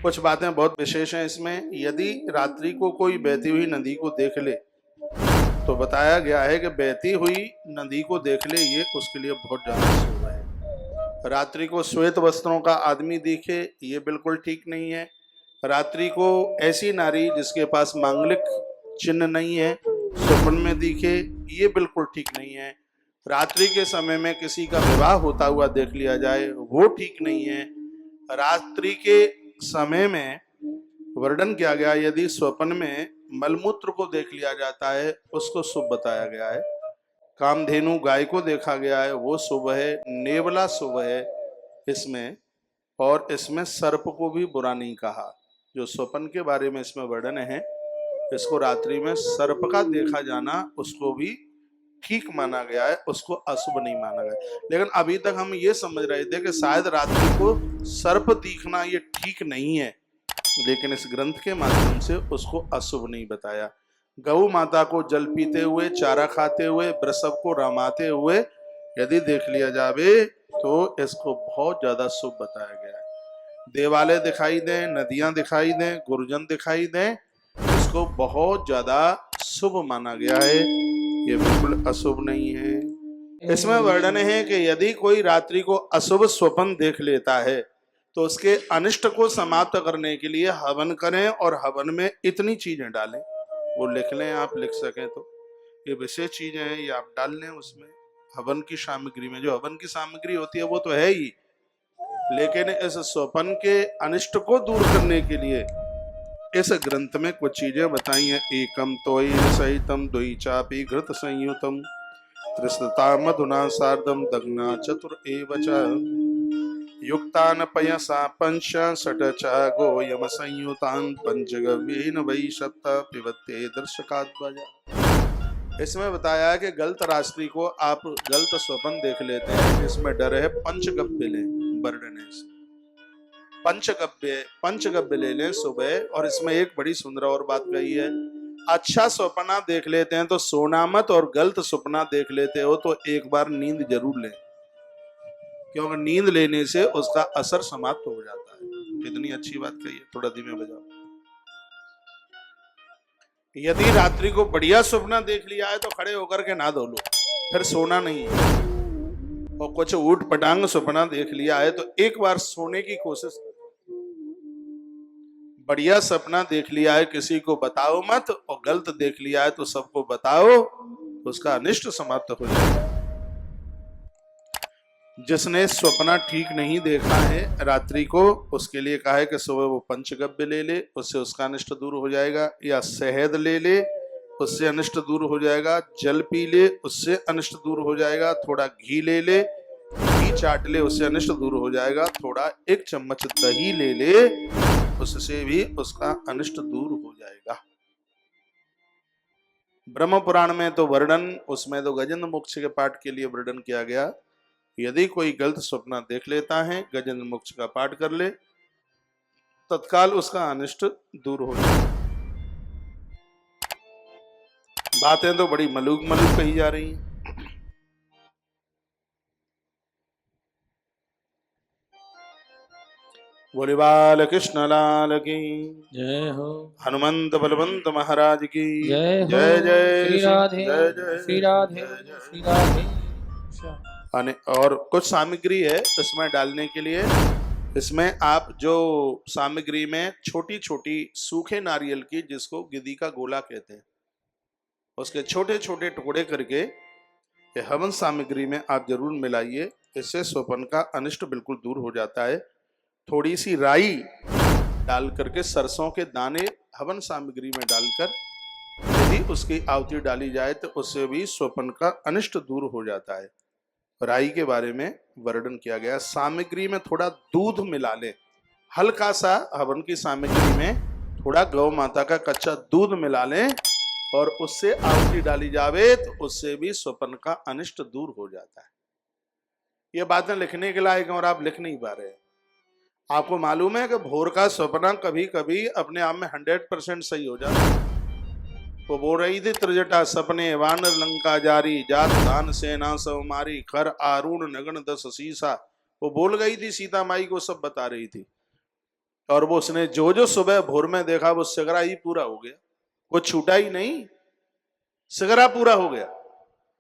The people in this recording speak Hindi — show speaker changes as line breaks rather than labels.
कुछ बातें बहुत विशेष हैं इसमें। यदि रात्रि को कोई बहती हुई नदी को देख ले तो बताया गया है कि बहती हुई नदी को देख ले, ये उसके लिए बहुत ज्यादा शुभ है। रात्रि को श्वेत वस्त्रों का आदमी दिखे, ये बिल्कुल ठीक नहीं है। रात्रि को ऐसी नारी जिसके पास मांगलिक चिन्ह नहीं है स्वप्न में दिखे, ये बिल्कुल ठीक नहीं है। रात्रि के समय में किसी का विवाह होता हुआ देख लिया जाए, वो ठीक नहीं है। रात्रि के समय में वर्णन किया गया, यदि स्वप्न में मलमूत्र को देख लिया जाता है उसको शुभ बताया गया है। कामधेनु गाय को देखा गया है, वो शुभ है। नेवला शुभ है इसमें, और इसमें सर्प को भी बुरा नहीं कहा। जो स्वप्न के बारे में इसमें वर्णन है, इसको रात्रि में सर्प का देखा जाना उसको भी ठीक माना गया है, उसको अशुभ नहीं माना गया। लेकिन अभी तक हम ये समझ रहे थे कि शायद रात्रि को सर्प दिखना ये ठीक नहीं है, लेकिन इस ग्रंथ के माध्यम से उसको अशुभ नहीं बताया। गौ माता को जल पीते हुए, चारा खाते हुए, वृषभ को रमाते हुए यदि देख लिया जावे तो इसको बहुत ज्यादा शुभ बताया गया है। देवालय दिखाई दें, नदियां दिखाई दें, गुरुजन दिखाई दें, इसको बहुत ज्यादा शुभ माना गया है, ये बिल्कुल अशुभ नहीं है। इसमें वर्णन है कि यदि कोई रात्रि को अशुभ स्वप्न देख लेता है तो उसके अनिष्ट को समाप्त करने के लिए हवन करें, और हवन में इतनी चीजें डालें, वो लिख लें, आप लिख सकें तो। ये विशेष चीजें हैं, ये आप डाल लें उसमें हवन की सामग्री में। जो हवन की सामग्री होती है वो तो है ही, लेकिन इस स्वप्न के अनिष्ट को दूर करने के लिए इस ग्रंथ में कुछ चीजें बताई हैं। एकम तोय सहितम द्वि चापी घृत संयुतम त्रिस्ता मधुना सार्धम दग्ना चतुर एवच युक्तान पयसा पंच षट च गोयम संयुतान पंचगव्येन वै सप्त पिबते दर्शकाद्वजा। इसमें बताया है कि गलत रात्रि को आप गलत स्वप्न देख लेते हैं, इसमें डर है पंचगव्य लें, वर्णन है इसमें। पंचगव्य ले लें सुबह। और इसमें एक बड़ी सुंदर और बात कही है, अच्छा सपना देख लेते हैं तो सोना मत, और गलत सपना देख लेते हो तो एक बार नींद जरूर लें, क्योंकि नींद लेने से उसका असर समाप्त हो जाता है। कितनी अच्छी बात कही है, थोड़ा धीमे बजाओ। यदि रात्रि को बढ़िया सपना देख लिया है तो खड़े होकर के ना धो लो, फिर सोना नहीं है। और कुछ ऊट पटांग सपना देख लिया है तो एक बार सोने की कोशिश। बढ़िया सपना देख लिया है किसी को बताओ मत, और गलत देख लिया है तो सबको बताओ, तो उसका अनिष्ट समाप्त हो जाएगा। जिसने स्वप्ना ठीक नहीं देखा है रात्रि को, उसके लिए कहा है कि सुबह वो पंचगव्य ले ले, उससे उसका अनिष्ट दूर हो जाएगा, या शहद ले ले, उससे अनिष्ट दूर हो जाएगा, जल पी ले, उससे अनिष्ट दूर हो जाएगा, थोड़ा घी ले ले, घी चाट ले, उससे अनिष्ट दूर हो जाएगा, थोड़ा 1 चम्मच दही ले ले, उससे भी उसका अनिष्ट दूर हो जाएगा। ब्रह्म पुराण में तो वर्णन, उसमें तो गजेंद्र मोक्ष के पाठ के लिए वर्णन किया गया, यदि कोई गलत स्वप्न देख लेता है गजेंद्र मोक्ष का पाठ कर ले, तत्काल उसका अनिष्ट दूर हो जाए। बातें तो बड़ी मलूक कही जा रही हैं। बोले बाल कृष्ण लाल की
जय हो,
हनुमंत बलवंत महाराज की
जय हो,
जय जय
श्री राधे,
जय जय
श्री राधे, श्री राधे।
और कुछ सामग्री है इसमें डालने के लिए। इसमें आप जो सामग्री में छोटी छोटी सूखे नारियल की, जिसको गिद्दी का गोला कहते हैं, उसके छोटे छोटे टुकड़े करके ये हवन सामग्री में आप जरूर मिलाइए, इससे स्वप्न का अनिष्ट बिल्कुल दूर हो जाता है। थोड़ी सी राई डाल करके, सरसों के दाने हवन सामग्री में डालकर यदि उसकी आहुति डाली जाए तो उससे भी स्वप्न का अनिष्ट दूर हो जाता है। राई के बारे में वर्णन किया गया। सामग्री में थोड़ा दूध मिला ले, हल्का सा हवन की सामग्री में थोड़ा गौ माता का कच्चा दूध मिला लें और उससे आहुति डाली जावे तो उससे भी स्वप्न का अनिष्ट दूर हो जाता है। ये बातें लिखने के लायक और आप लिख नहीं पा रहे। आपको मालूम है कि भोर का स्वप्न कभी कभी अपने आप में 100% सही हो जाता है। वो बोल रही थी, त्रिजटा सपने वानर लंका जारी, जात दान सेना सब मारी, खर आरूढ़ नगन 10 शीशा। वो बोल गई थी, सीता माई को सब बता रही थी। और वो उसने जो जो सुबह भोर में देखा वो सगरा ही पूरा हो गया, वो छूटा ही नहीं, सगरा पूरा हो गया।